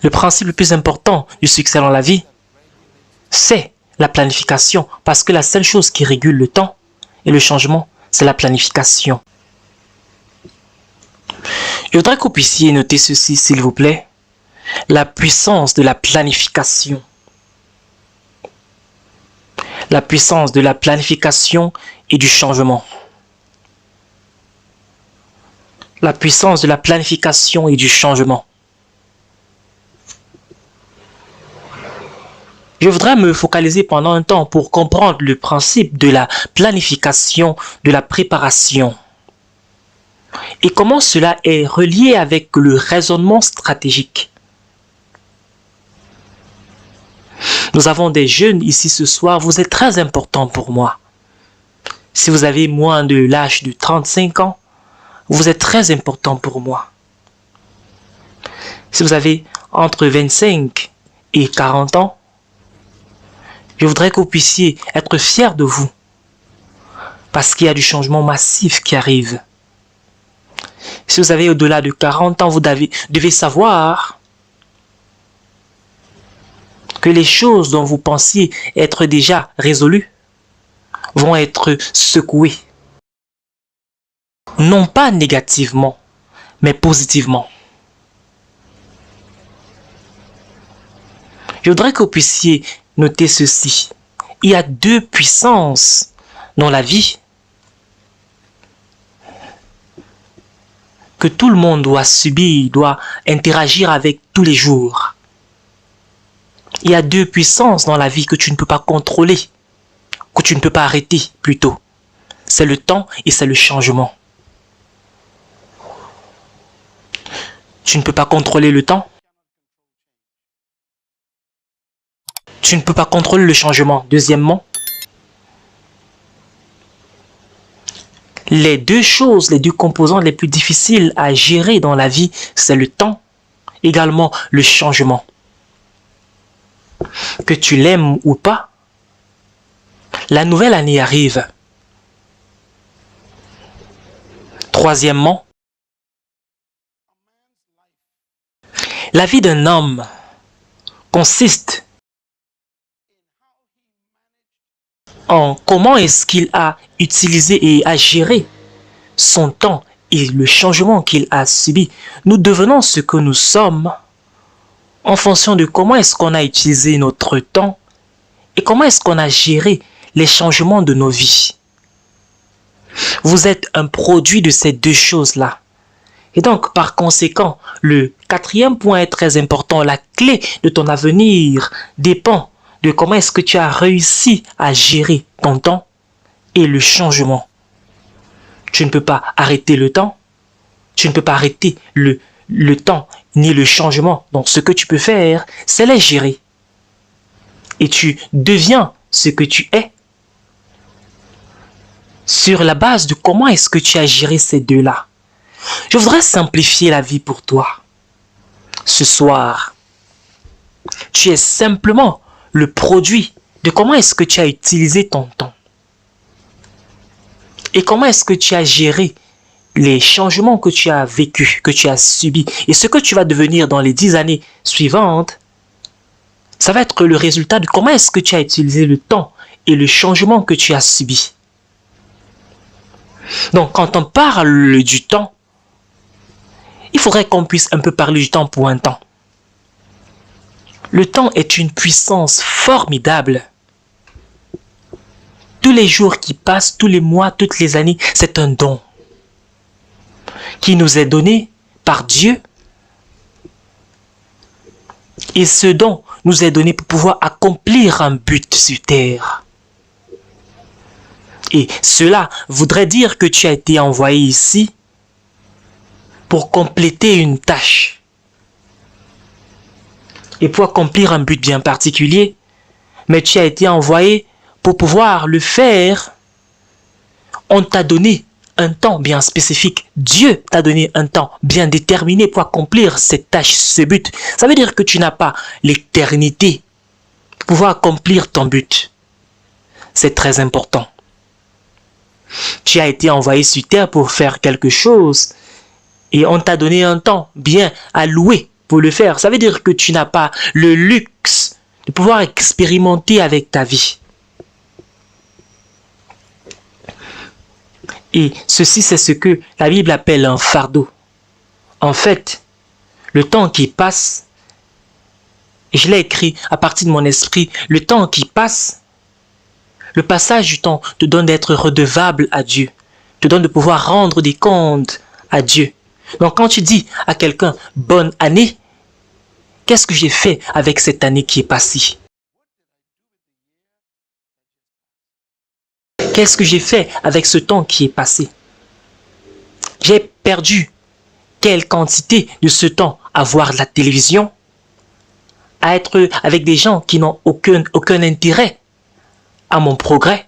Le principe le plus important du succès dans la vie, c'est la planification. Parce que la seule chose qui régule le temps et le changement, c'est la planification. Je voudrais que vous puissiez noter ceci, s'il vous plaît. La puissance de la planification. La puissance de la planification et du changement. La puissance de la planification et du changement. Je voudrais me focaliser pendant un temps pour comprendre le principe de la planification, de la préparation. Et comment cela est relié avec le raisonnement stratégique. Nous avons des jeunes ici ce soir, vous êtes très importants pour moi. Si vous avez moins de l'âge de 35 ans, vous êtes très importants pour moi. Si vous avez entre 25 et 40 ans, je voudrais que vous puissiez être fiers de vous. Parce qu'il y a du changement massif qui arrive. Si vous avez au-delà de 40 ans, vous devez savoir que les choses dont vous pensiez être déjà résolues vont être secouées. Non pas négativement, mais positivement. Je voudrais que vous puissiez noter ceci. Il y a deux puissances dans la vie que tout le monde doit subir, doit interagir avec tous les jours. Il y a deux puissances dans la vie que tu ne peux pas contrôler, que tu ne peux pas arrêter plutôt. C'est le temps et c'est le changement. Tu ne peux pas contrôler le temps. Tu ne peux pas contrôler le changement. Deuxièmement, les deux choses, les deux composantes les plus difficiles à gérer dans la vie, c'est le temps, également le changement. Que tu l'aimes ou pas, la nouvelle année arrive. Troisièmement, la vie d'un homme consiste en comment est-ce qu'il a utilisé et a géré son temps et le changement qu'il a subi. Nous devenons ce que nous sommes en fonction de comment est-ce qu'on a utilisé notre temps et comment est-ce qu'on a géré les changements de nos vies. Vous êtes un produit de ces deux choses-là. Et donc, par conséquent, le quatrième point est très important. La clé de ton avenir dépend de comment est-ce que tu as réussi à gérer ton temps et le changement. Tu ne peux pas arrêter le temps. Tu ne peux pas arrêter le temps ni le changement. Donc, ce que tu peux faire, c'est les gérer. Et tu deviens ce que tu es sur la base de comment est-ce que tu as géré ces deux-là. Je voudrais simplifier la vie pour toi. Ce soir, tu es simplement le produit de comment est-ce que tu as utilisé ton temps. Et comment est-ce que tu as géré les changements que tu as vécus, que tu as subis. Et ce que tu vas devenir dans les 10 années suivantes, ça va être le résultat de comment est-ce que tu as utilisé le temps et le changement que tu as subi. Donc, quand on parle du temps, il faudrait qu'on puisse un peu parler du temps pour un temps. Le temps est une puissance formidable. Tous les jours qui passent, tous les mois, toutes les années, c'est un don qui nous est donné par Dieu. Et ce don nous est donné pour pouvoir accomplir un but sur terre. Et cela voudrait dire que tu as été envoyé ici pour compléter une tâche. Et pour accomplir un but bien particulier, mais tu as été envoyé pour pouvoir le faire. On t'a donné un temps bien spécifique. Dieu t'a donné un temps bien déterminé pour accomplir cette tâche, ce but. Ça veut dire que tu n'as pas l'éternité pour pouvoir accomplir ton but. C'est très important. Tu as été envoyé sur terre pour faire quelque chose et on t'a donné un temps bien alloué pour le faire. Ça veut dire que tu n'as pas le luxe de pouvoir expérimenter avec ta vie. Et ceci, c'est ce que la Bible appelle un fardeau. En fait, le temps qui passe, et je l'ai écrit à partir de mon esprit, le temps qui passe, le passage du temps te donne d'être redevable à Dieu, te donne de pouvoir rendre des comptes à Dieu. Donc quand tu dis à quelqu'un « bonne année », qu'est-ce que j'ai fait avec cette année qui est passée? Qu'est-ce que j'ai fait avec ce temps qui est passé? J'ai perdu quelle quantité de ce temps à voir de la télévision, à être avec des gens qui n'ont aucun intérêt à mon progrès.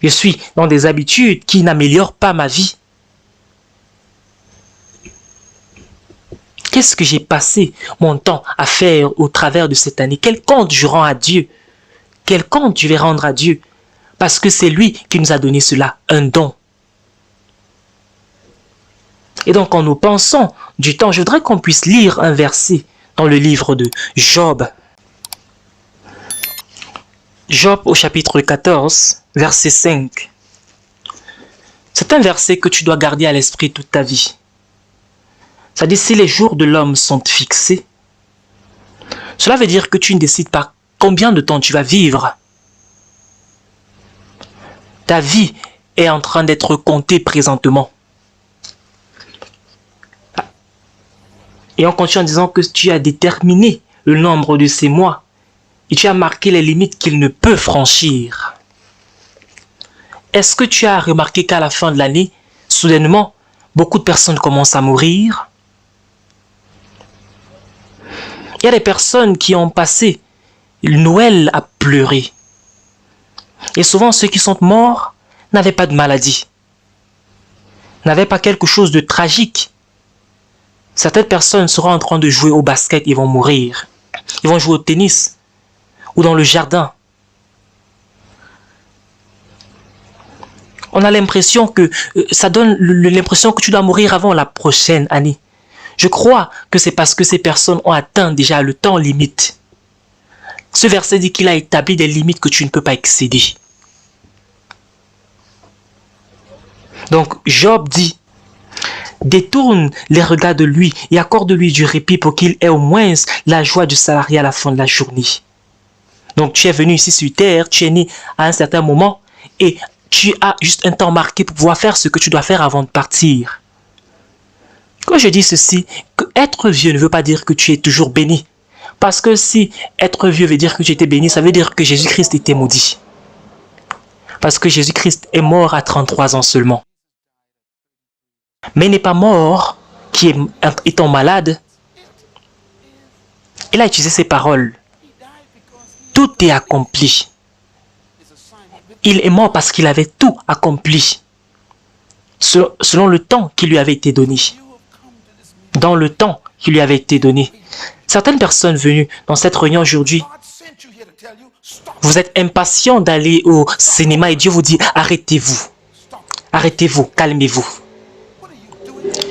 Je suis dans des habitudes qui n'améliorent pas ma vie. Qu'est-ce que j'ai passé mon temps à faire au travers de cette année? Quel compte je rends à Dieu? Quel compte je vais rendre à Dieu? Parce que c'est lui qui nous a donné cela, un don. Et donc, quand nous pensons du temps, je voudrais qu'on puisse lire un verset dans le livre de Job. Job au chapitre 14, verset 5. C'est un verset que tu dois garder à l'esprit toute ta vie. Ça dit, si les jours de l'homme sont fixés, cela veut dire que tu ne décides pas combien de temps tu vas vivre. Ta vie est en train d'être comptée présentement. Et on continue en disant que tu as déterminé le nombre de ces mois et tu as marqué les limites qu'il ne peut franchir. Est-ce que tu as remarqué qu'à la fin de l'année, soudainement, beaucoup de personnes commencent à mourir? Il y a des personnes qui ont passé Noël à pleurer. Et souvent, ceux qui sont morts n'avaient pas de maladie, n'avaient pas quelque chose de tragique. Certaines personnes seront en train de jouer au basket, ils vont mourir. Ils vont jouer au tennis ou dans le jardin. On a l'impression que ça donne l'impression que tu dois mourir avant la prochaine année. Je crois que c'est parce que ces personnes ont atteint déjà le temps limite. Ce verset dit qu'il a établi des limites que tu ne peux pas excéder. Donc Job dit, détourne les regards de lui et accorde-lui du répit pour qu'il ait au moins la joie du salarié à la fin de la journée. Donc tu es venu ici sur terre, tu es né à un certain moment et tu as juste un temps marqué pour pouvoir faire ce que tu dois faire avant de partir. Quand je dis ceci, que être vieux ne veut pas dire que tu es toujours béni. Parce que si être vieux veut dire que tu étais béni, ça veut dire que Jésus-Christ était maudit. Parce que Jésus-Christ est mort à 33 ans seulement. Mais il n'est pas mort qui est étant malade. Il a utilisé ces paroles. Tout est accompli. Il est mort parce qu'il avait tout accompli. Selon le temps qui lui avait été donné. Dans le temps qui lui avait été donné. Certaines personnes venues dans cette réunion aujourd'hui, vous êtes impatients d'aller au cinéma et Dieu vous dit arrêtez-vous. Arrêtez-vous, calmez-vous.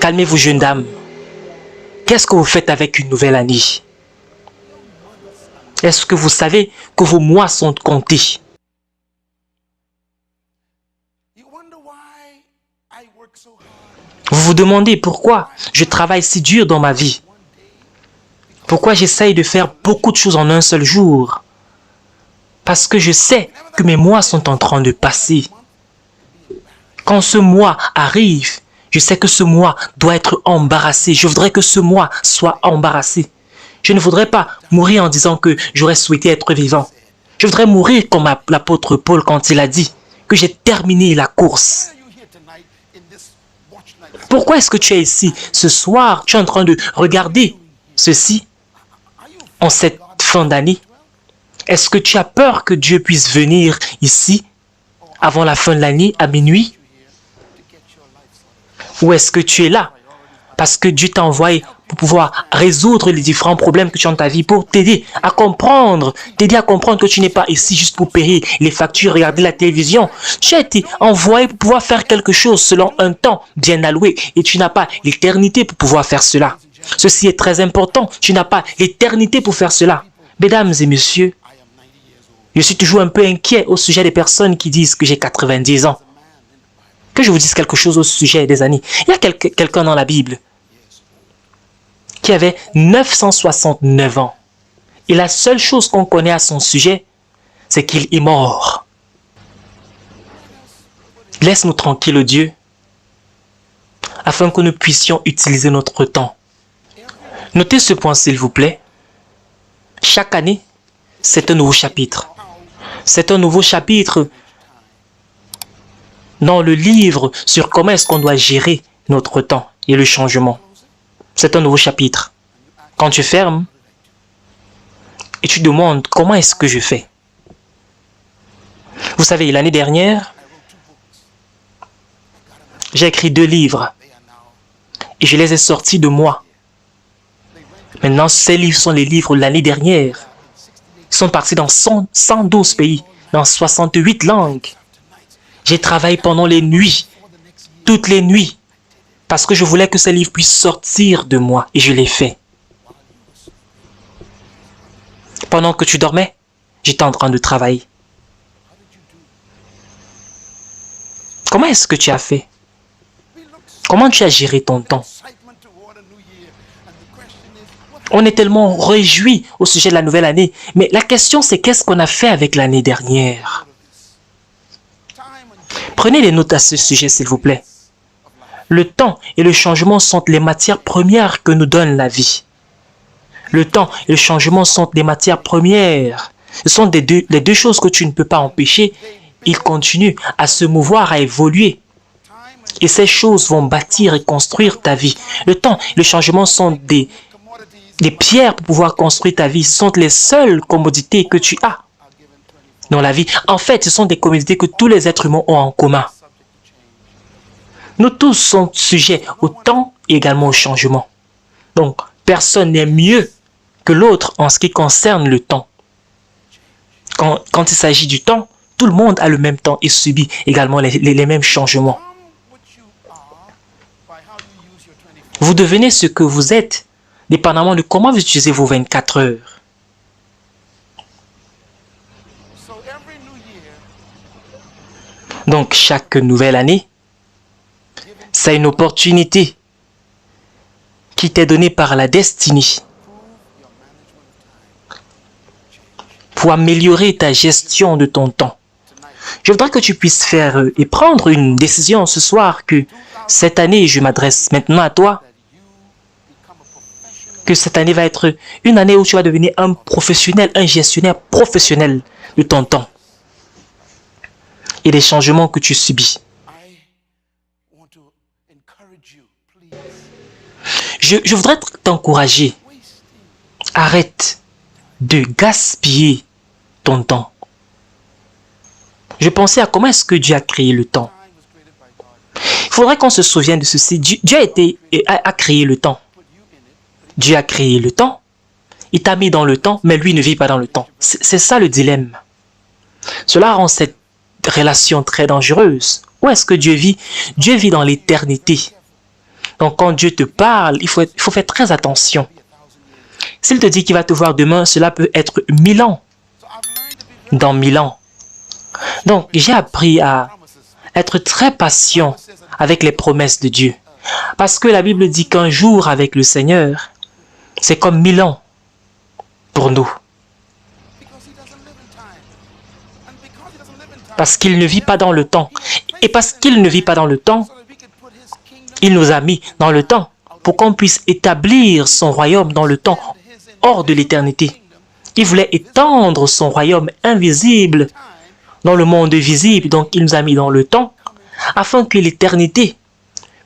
Calmez-vous, jeune dame. Qu'est-ce que vous faites avec une nouvelle année? Est-ce que vous savez que vos mois sont comptés? Vous vous demandez pourquoi je travaille si dur dans ma vie? Pourquoi j'essaye de faire beaucoup de choses en un seul jour? Parce que je sais que mes mois sont en train de passer. Quand ce mois arrive, je sais que ce mois doit être embarrassé. Je voudrais que ce mois soit embarrassé. Je ne voudrais pas mourir en disant que j'aurais souhaité être vivant. Je voudrais mourir comme l'apôtre Paul quand il a dit que j'ai terminé la course. Pourquoi est-ce que tu es ici ce soir? Tu es en train de regarder ceci en cette fin d'année. Est-ce que tu as peur que Dieu puisse venir ici avant la fin de l'année à minuit? Ou est-ce que tu es là parce que Dieu t'a envoyé pour pouvoir résoudre les différents problèmes que tu as dans ta vie, pour t'aider à comprendre que tu n'es pas ici juste pour payer les factures, regarder la télévision. Tu as été envoyé pour pouvoir faire quelque chose selon un temps bien alloué et tu n'as pas l'éternité pour pouvoir faire cela. Ceci est très important. Tu n'as pas l'éternité pour faire cela. Mesdames et messieurs, je suis toujours un peu inquiet au sujet des personnes qui disent que j'ai 90 ans. Que je vous dise quelque chose au sujet des années. Il y a quelqu'un dans la Bible qui avait 969 ans. Et la seule chose qu'on connaît à son sujet, c'est qu'il est mort. Laisse-nous tranquilles, Dieu, afin que nous puissions utiliser notre temps. Notez ce point, s'il vous plaît. Chaque année, c'est un nouveau chapitre. C'est un nouveau chapitre dans le livre sur comment est-ce qu'on doit gérer notre temps et le changement. C'est un nouveau chapitre. Quand tu fermes et tu demandes comment est-ce que je fais. Vous savez, l'année dernière, j'ai écrit 2 livres et je les ai sortis de moi. Maintenant, ces livres sont les livres de l'année dernière. Ils sont partis dans 112 pays, dans 68 langues. J'ai travaillé pendant les nuits, toutes les nuits, parce que je voulais que ces livres puissent sortir de moi et je l'ai fait. Pendant que tu dormais, j'étais en train de travailler. Comment est-ce que tu as fait? Comment tu as géré ton temps? On est tellement réjouis au sujet de la nouvelle année, mais la question c'est qu'est-ce qu'on a fait avec l'année dernière? Prenez des notes à ce sujet, s'il vous plaît. Le temps et le changement sont les matières premières que nous donne la vie. Le temps et le changement sont des matières premières. Ce sont les deux choses que tu ne peux pas empêcher. Ils continuent à se mouvoir, à évoluer. Et ces choses vont bâtir et construire ta vie. Le temps et le changement sont des pierres pour pouvoir construire ta vie. Ce sont les seules commodités que tu as dans la vie. En fait, ce sont des commodités que tous les êtres humains ont en commun. Nous tous sommes sujets au temps et également au changement. Donc, personne n'est mieux que l'autre en ce qui concerne le temps. Quand il s'agit du temps, tout le monde a le même temps et subit également les mêmes changements. Vous devenez ce que vous êtes, dépendamment de comment vous utilisez vos 24 heures. Donc, chaque nouvelle année, c'est une opportunité qui t'est donnée par la destinée pour améliorer ta gestion de ton temps. Je voudrais que tu puisses faire et prendre une décision ce soir que cette année, je m'adresse maintenant à toi, que cette année va être une année où tu vas devenir un professionnel, un gestionnaire professionnel de ton temps et des changements que tu subis. Je voudrais t'encourager. Arrête de gaspiller ton temps. Je pensais à comment est-ce que Dieu a créé le temps. Il faudrait qu'on se souvienne de ceci. Dieu a créé le temps. Dieu a créé le temps. Il t'a mis dans le temps, mais lui ne vit pas dans le temps. C'est ça le dilemme. Cela rend cette relation très dangereuse. Où est-ce que Dieu vit? Dieu vit dans l'éternité. Donc quand Dieu te parle, il faut faire très attention. S'il te dit qu'il va te voir demain, cela peut être 1000 ans. Dans 1000 ans. Donc j'ai appris à être très patient avec les promesses de Dieu. Parce que la Bible dit qu'un jour avec le Seigneur, c'est comme 1000 ans pour nous. Parce qu'il ne vit pas dans le temps. Et parce qu'il ne vit pas dans le temps, il nous a mis dans le temps pour qu'on puisse établir son royaume dans le temps, hors de l'éternité. Il voulait étendre son royaume invisible dans le monde visible. Donc il nous a mis dans le temps afin que l'éternité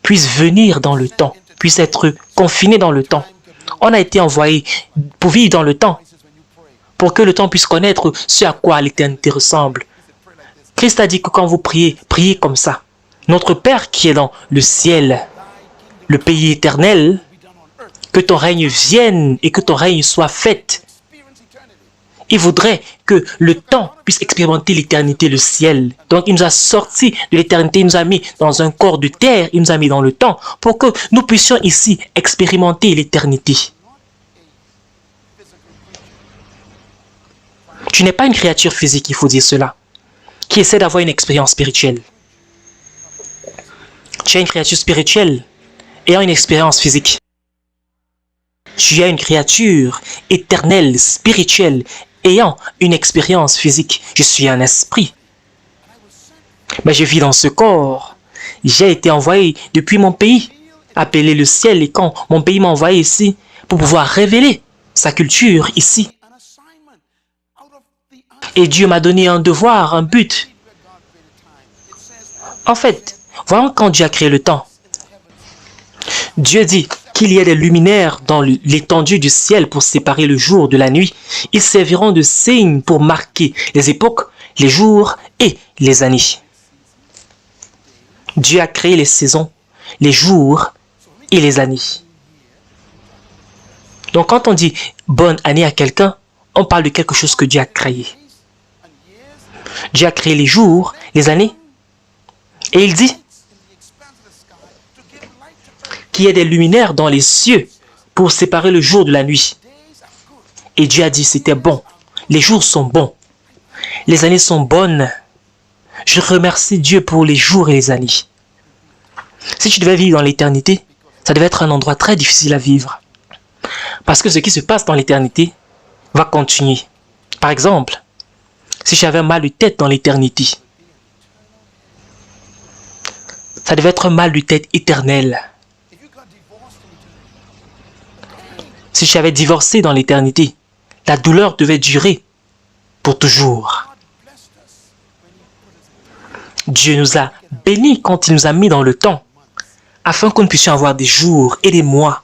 puisse venir dans le temps, puisse être confinée dans le temps. On a été envoyé pour vivre dans le temps, pour que le temps puisse connaître ce à quoi l'éternité ressemble. Christ a dit que quand vous priez, priez comme ça. Notre Père qui est dans le ciel, le pays éternel, que ton règne vienne et que ton règne soit fait. Il voudrait que le temps puisse expérimenter l'éternité, le ciel. Donc, il nous a sortis de l'éternité, il nous a mis dans un corps de terre, il nous a mis dans le temps pour que nous puissions ici expérimenter l'éternité. Tu n'es pas une créature physique, il faut dire cela, qui essaie d'avoir une expérience spirituelle. Tu es une créature spirituelle ayant une expérience physique. Tu es une créature éternelle, spirituelle, ayant une expérience physique. Je suis un esprit. Mais je vis dans ce corps. J'ai été envoyé depuis mon pays, appelé le ciel, et quand mon pays m'a envoyé ici, pour pouvoir révéler sa culture ici. Et Dieu m'a donné un devoir, un but. En fait, voyons quand Dieu a créé le temps. Dieu dit qu'il y ait des luminaires dans l'étendue du ciel pour séparer le jour de la nuit. Ils serviront de signes pour marquer les époques, les jours et les années. Dieu a créé les saisons, les jours et les années. Donc quand on dit bonne année à quelqu'un, on parle de quelque chose que Dieu a créé. Dieu a créé les jours, les années, et il dit qu'il y ait des luminaires dans les cieux pour séparer le jour de la nuit. Et Dieu a dit c'était bon. Les jours sont bons. Les années sont bonnes. Je remercie Dieu pour les jours et les années. Si tu devais vivre dans l'éternité, ça devait être un endroit très difficile à vivre. Parce que ce qui se passe dans l'éternité va continuer. Par exemple, si j'avais un mal de tête dans l'éternité, ça devait être un mal de tête éternel. Si j'avais divorcé dans l'éternité, la douleur devait durer pour toujours. Dieu nous a bénis quand il nous a mis dans le temps, afin que nous puissions avoir des jours et des mois,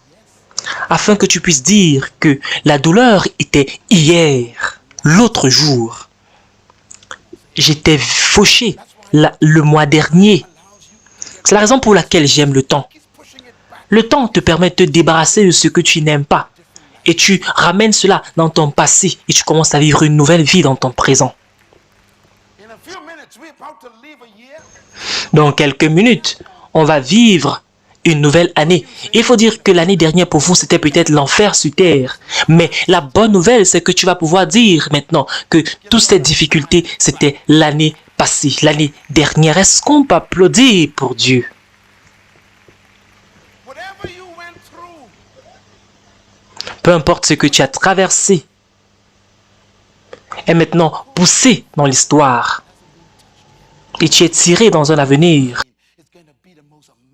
afin que tu puisses dire que la douleur était hier, l'autre jour. J'étais fauché le mois dernier. C'est la raison pour laquelle j'aime le temps. Le temps te permet de te débarrasser de ce que tu n'aimes pas. Et tu ramènes cela dans ton passé et tu commences à vivre une nouvelle vie dans ton présent. Dans quelques minutes, on va vivre une nouvelle année. Il faut dire que l'année dernière pour vous, c'était peut-être l'enfer sur terre. Mais la bonne nouvelle, c'est que tu vas pouvoir dire maintenant que toutes ces difficultés, c'était l'année passée, l'année dernière. Est-ce qu'on peut applaudir pour Dieu? Peu importe ce que tu as traversé, est maintenant poussé dans l'histoire. Et tu es tiré dans un avenir.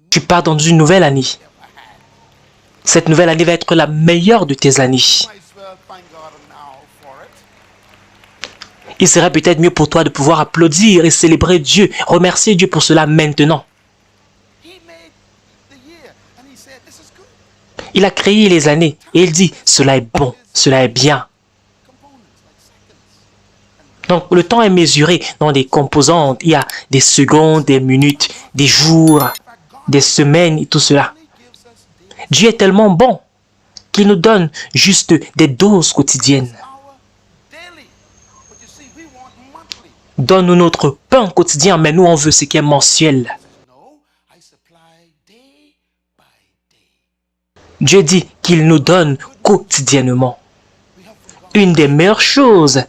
Tu pars dans une nouvelle année. Cette nouvelle année va être la meilleure de tes années. Il serait peut-être mieux pour toi de pouvoir applaudir et célébrer Dieu, remercier Dieu pour cela maintenant. Il a créé les années et il dit, cela est bon, cela est bien. Donc le temps est mesuré dans des composantes. Il y a des secondes, des minutes, des jours, des semaines et tout cela. Dieu est tellement bon qu'il nous donne juste des doses quotidiennes. Donne-nous notre pain quotidien, mais nous on veut ce qui est mensuel. Dieu dit qu'il nous donne quotidiennement. Une des meilleures choses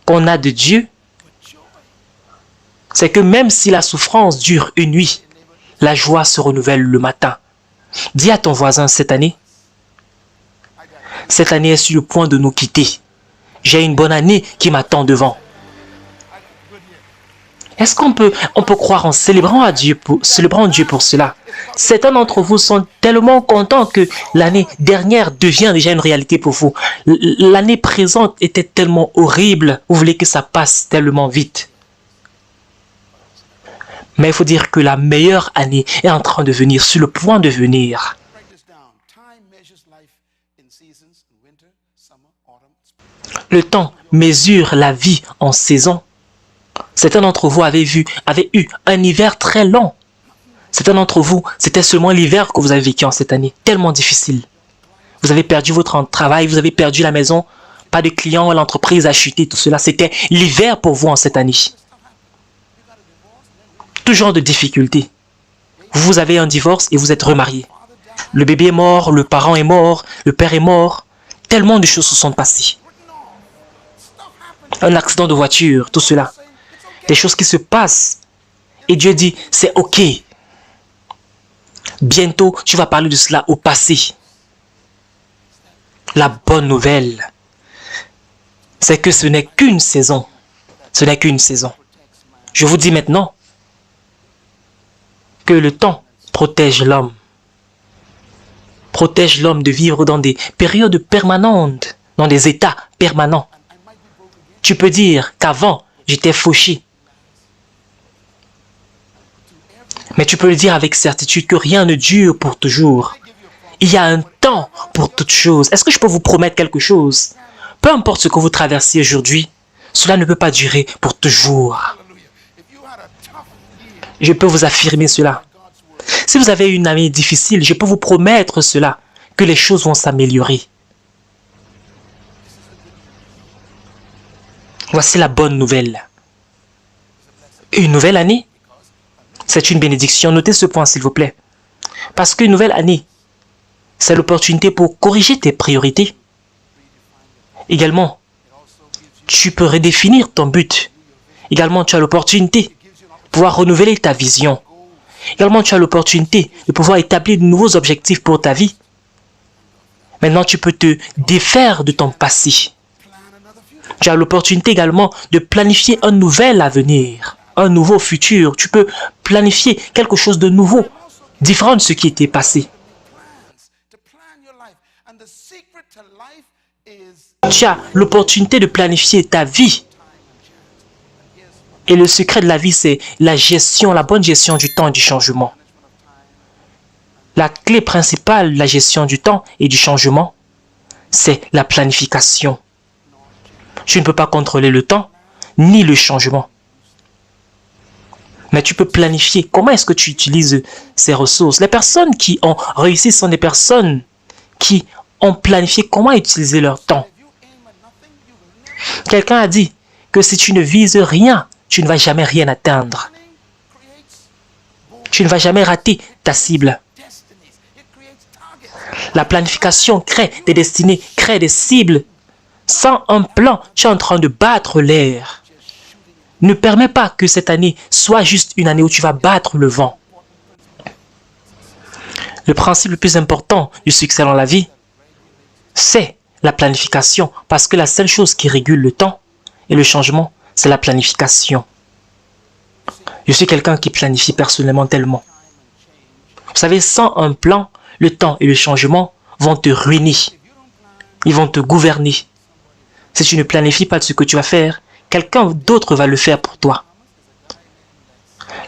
qu'on a de Dieu, c'est que même si la souffrance dure une nuit, la joie se renouvelle le matin. Dis à ton voisin cette année est sur le point de nous quitter. J'ai une bonne année qui m'attend devant. Est-ce qu'on peut croire en célébrant Dieu pour cela? Certains d'entre vous sont tellement contents que l'année dernière devient déjà une réalité pour vous. L'année présente était tellement horrible. Vous voulez que ça passe tellement vite. Mais il faut dire que la meilleure année est en train de venir, sur le point de venir. Le temps mesure la vie en saisons. Certains d'entre vous avaient eu un hiver très long. Certains d'entre vous, c'était seulement l'hiver que vous avez vécu en cette année, tellement difficile. Vous avez perdu votre travail, vous avez perdu la maison pas de clients, l'entreprise a chuté, tout cela. C'était l'hiver pour vous en cette année. Tout genre de difficultés. Vous avez un divorce et vous êtes remarié. Le bébé est mort, le parent est mort, le père est mort. Tellement de choses se sont passées. Un accident de voiture, tout cela. Des choses qui se passent. Et Dieu dit, c'est ok. Bientôt, tu vas parler de cela au passé. La bonne nouvelle, c'est que ce n'est qu'une saison. Ce n'est qu'une saison. Je vous dis maintenant que le temps protège l'homme. Protège l'homme de vivre dans des périodes permanentes, dans des états permanents. Tu peux dire qu'avant, j'étais fauché. Mais tu peux le dire avec certitude que rien ne dure pour toujours. Il y a un temps pour toute chose. Est-ce que je peux vous promettre quelque chose? Peu importe ce que vous traversez aujourd'hui, cela ne peut pas durer pour toujours. Je peux vous affirmer cela. Si vous avez une année difficile, je peux vous promettre cela, que les choses vont s'améliorer. Voici la bonne nouvelle. Une nouvelle année, c'est une bénédiction. Notez ce point, s'il vous plaît. Parce qu'une nouvelle année, c'est l'opportunité pour corriger tes priorités. Également, tu peux redéfinir ton but. Également, tu as l'opportunité de pouvoir renouveler ta vision. Également, tu as l'opportunité de pouvoir établir de nouveaux objectifs pour ta vie. Maintenant, tu peux te défaire de ton passé. Tu as l'opportunité également de planifier un nouvel avenir, un nouveau futur. Tu peux planifier quelque chose de nouveau, différent de ce qui était passé. Tu as l'opportunité de planifier ta vie. Et le secret de la vie, c'est la gestion, la bonne gestion du temps et du changement. La clé principale de la gestion du temps et du changement, c'est la planification. Tu ne peux pas contrôler le temps ni le changement. Mais tu peux planifier. Comment est-ce que tu utilises ces ressources? Les personnes qui ont réussi sont des personnes qui ont planifié comment utiliser leur temps. Quelqu'un a dit que si tu ne vises rien, tu ne vas jamais rien atteindre. Tu ne vas jamais rater ta cible. La planification crée des destinées, crée des cibles. Sans un plan, tu es en train de battre l'air. Ne permets pas que cette année soit juste une année où tu vas battre le vent. Le principe le plus important du succès dans la vie, c'est la planification. Parce que la seule chose qui régule le temps et le changement, c'est la planification. Je suis quelqu'un qui planifie personnellement tellement. Vous savez, sans un plan, le temps et le changement vont te ruiner. Ils vont te gouverner. Si tu ne planifies pas de ce que tu vas faire, quelqu'un d'autre va le faire pour toi.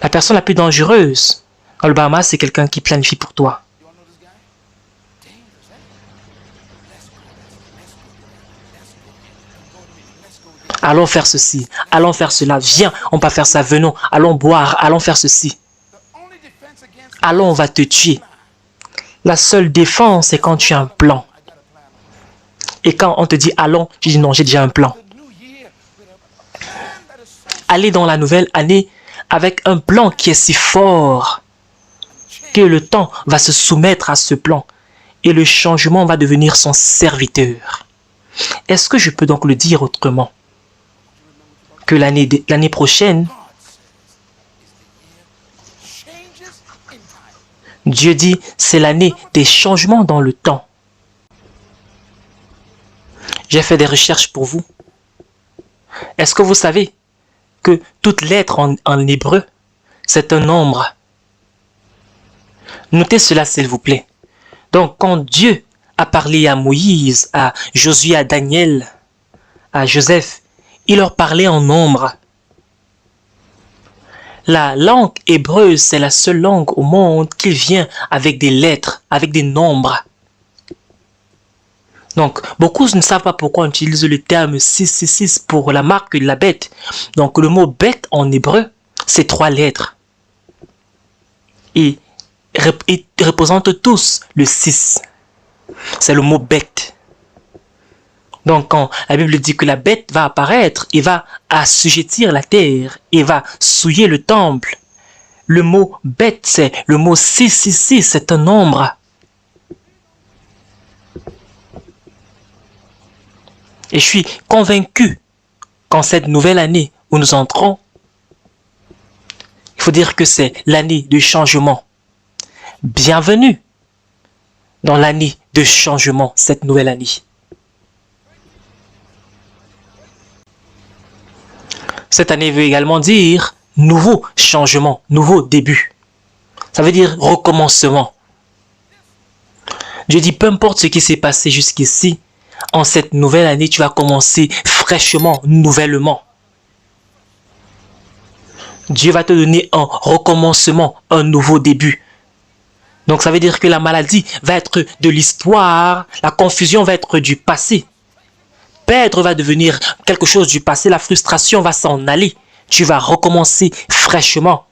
La personne la plus dangereuse dans le Bahamas, c'est quelqu'un qui planifie pour toi. Allons faire ceci, allons faire cela, viens, on va faire ça, venons, allons boire, allons faire ceci. Allons, on va te tuer. La seule défense, c'est quand tu as un plan. Et quand on te dit allons, tu dis non, j'ai déjà un plan. Allez dans la nouvelle année avec un plan qui est si fort que le temps va se soumettre à ce plan et le changement va devenir son serviteur. Est-ce que je peux donc le dire autrement? Que l'année prochaine, Dieu dit, c'est l'année des changements dans le temps. J'ai fait des recherches pour vous. Est-ce que vous savez que toute lettre en hébreu, c'est un nombre? Notez cela, s'il vous plaît. Donc, quand Dieu a parlé à Moïse, à Josué, à Daniel, à Joseph, il leur parlait en nombre. La langue hébreuse, c'est la seule langue au monde qui vient avec des lettres, avec des nombres. Donc, beaucoup ne savent pas pourquoi on utilise le terme 666 pour la marque de la bête. Donc, le mot bête en hébreu, c'est 3 lettres. Et ils représentent tous le 6. C'est le mot bête. Donc quand la Bible dit que la bête va apparaître et va assujettir la terre et va souiller le temple, le mot bête, c'est le mot 666, c'est un nombre. Et je suis convaincu qu'en cette nouvelle année où nous entrons, il faut dire que c'est l'année de changement. Bienvenue dans l'année de changement, cette nouvelle année. Cette année veut également dire nouveau changement, nouveau début. Ça veut dire recommencement. Dieu dit, peu importe ce qui s'est passé jusqu'ici, en cette nouvelle année, tu vas commencer fraîchement, nouvellement. Dieu va te donner un recommencement, un nouveau début. Donc ça veut dire que la maladie va être de l'histoire, la confusion va être du passé. Perdre va devenir quelque chose du passé, la frustration va s'en aller. Tu vas recommencer fraîchement.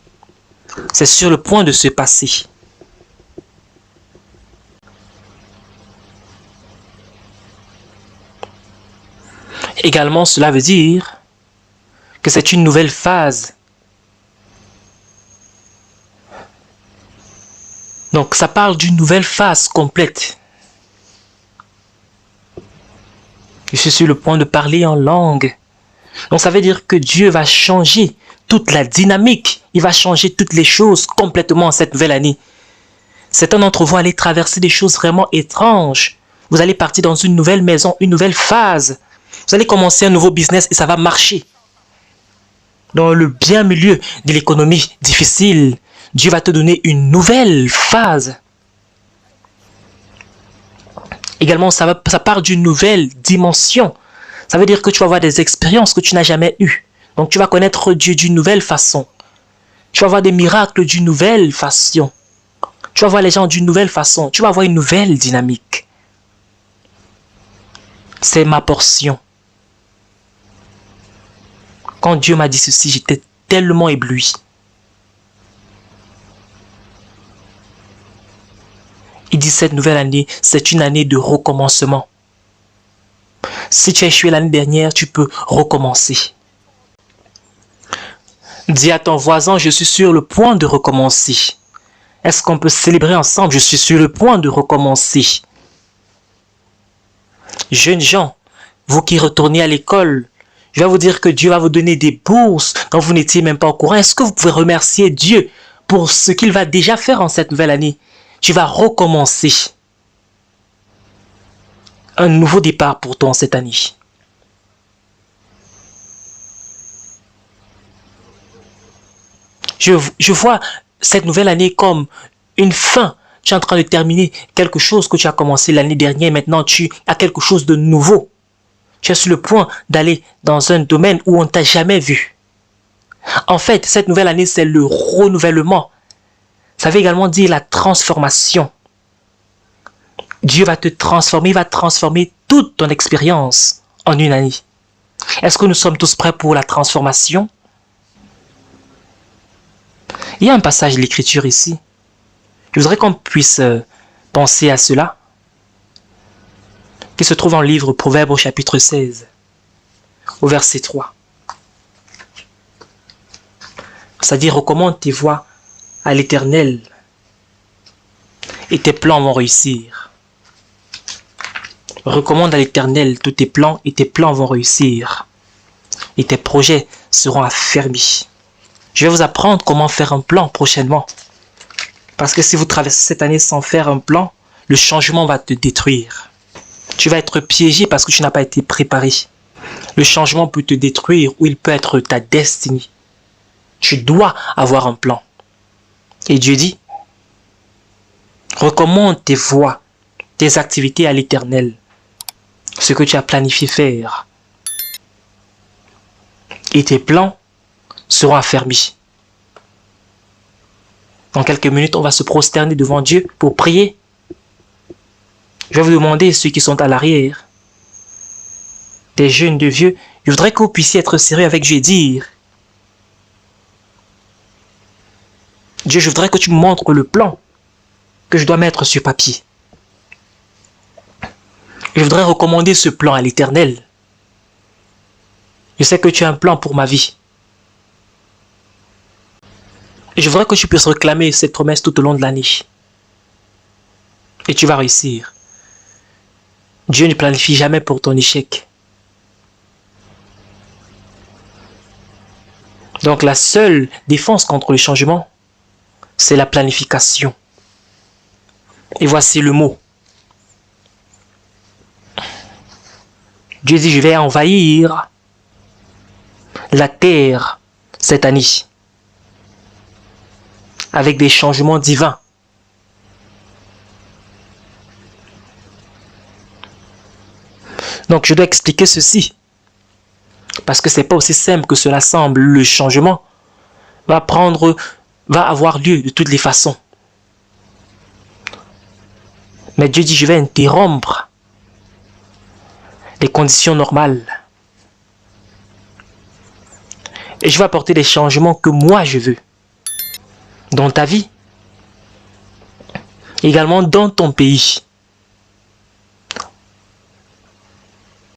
C'est sur le point de se passer. Également, cela veut dire que c'est une nouvelle phase. Donc, ça parle d'une nouvelle phase complète. Je suis sur le point de parler en langue. Donc, ça veut dire que Dieu va changer toute la dynamique. Il va changer toutes les choses complètement en cette nouvelle année. Certains d'entre vous allez traverser des choses vraiment étranges. Vous allez partir dans une nouvelle maison, une nouvelle phase. Vous allez commencer un nouveau business et ça va marcher. Dans le bien milieu de l'économie difficile, Dieu va te donner une nouvelle phase. Également, ça part d'une nouvelle dimension. Ça veut dire que tu vas avoir des expériences que tu n'as jamais eues. Donc, tu vas connaître Dieu d'une nouvelle façon. Tu vas voir des miracles d'une nouvelle façon. Tu vas voir les gens d'une nouvelle façon. Tu vas avoir une nouvelle dynamique. C'est ma portion. Quand Dieu m'a dit ceci, j'étais tellement ébloui. Il dit cette nouvelle année, c'est une année de recommencement. Si tu as échoué l'année dernière, tu peux recommencer. Dis à ton voisin, je suis sur le point de recommencer. Est-ce qu'on peut célébrer ensemble? Je suis sur le point de recommencer. Jeunes gens, vous qui retournez à l'école, je vais vous dire que Dieu va vous donner des bourses dont vous n'étiez même pas au courant. Est-ce que vous pouvez remercier Dieu pour ce qu'il va déjà faire en cette nouvelle année? Tu vas recommencer. Un nouveau départ pour toi en cette année. Je vois cette nouvelle année comme une fin. Tu es en train de terminer quelque chose que tu as commencé l'année dernière. Maintenant, tu as quelque chose de nouveau. Tu es sur le point d'aller dans un domaine où on ne t'a jamais vu. En fait, cette nouvelle année, c'est le renouvellement. Ça veut également dire la transformation. Dieu va te transformer, il va transformer toute ton expérience en une année. Est-ce que nous sommes tous prêts pour la transformation? Il y a un passage de l'Écriture ici. Je voudrais qu'on puisse penser à cela, qui se trouve dans le livre Proverbes au chapitre 16, au verset 3. C'est-à-dire, recommande tes voies à l'Éternel et tes plans vont réussir. Recommande à l'Éternel tous tes plans et tes plans vont réussir. Et tes projets seront affermis. Je vais vous apprendre comment faire un plan prochainement. Parce que si vous traversez cette année sans faire un plan, le changement va te détruire. Tu vas être piégé parce que tu n'as pas été préparé. Le changement peut te détruire ou il peut être ta destinée. Tu dois avoir un plan. Et Dieu dit, recommande tes voies, tes activités à l'Éternel. Ce que tu as planifié faire. Et tes plans seront affermis. Dans quelques minutes, on va se prosterner devant Dieu pour prier. Je vais vous demander, ceux qui sont à l'arrière, des jeunes, des vieux, je voudrais que vous puissiez être sérieux avec Dieu et dire, Dieu, je voudrais que tu me montres le plan que je dois mettre sur papier. Je voudrais recommander ce plan à l'Éternel. Je sais que tu as un plan pour ma vie. Et je voudrais que tu puisses réclamer cette promesse tout au long de l'année. Et tu vas réussir. Dieu ne planifie jamais pour ton échec. Donc la seule défense contre le changement, c'est la planification. Et voici le mot. Dieu dit, je vais envahir la terre cette année avec des changements divins. Donc je dois expliquer ceci parce que c'est pas aussi simple que cela semble. Le changement va avoir lieu de toutes les façons. Mais Dieu dit, je vais interrompre les conditions normales. Et je vais apporter les changements que moi je veux. Dans ta vie. Également dans ton pays.